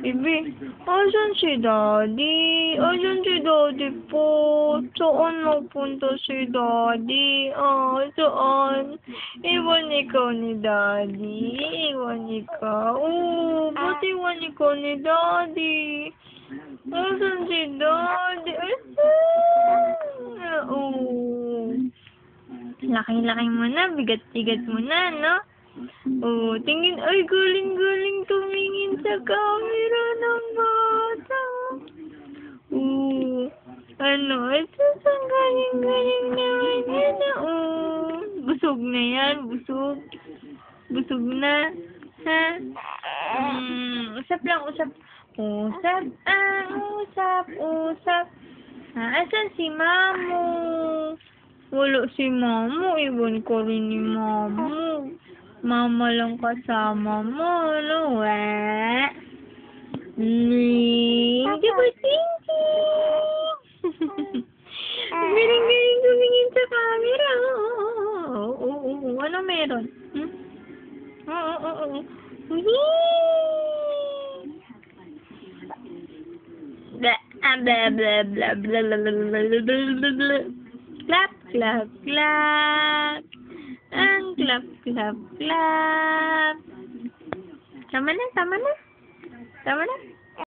Bibi, asan si Daddy? Asan si Daddy po? Saan napunta si Daddy? Saan? Iwan ikaw ni Daddy. Iwan ikaw. Ba't iwan ikaw ni Daddy? Asan si Daddy? Asan? Laki-laki mo na, bigat-bigat mo na, no? Tingin, ay, galing-galing tumingin sa camera ng bata. Ang galing-galing naman yan, busog na yan, busog. Busog na, ha? Usap lang, usap. Usap, usap. Asan si Mamu? Wala si Mamu, iwan ko rin ni Mamu. Mama lang kasama mo, no? Diba-tinky? Galing-galing tumingin sa camera. Ano meron? Clap, clap, clap. Ang clap, clap, clap. Tama na, tama na. Tama na.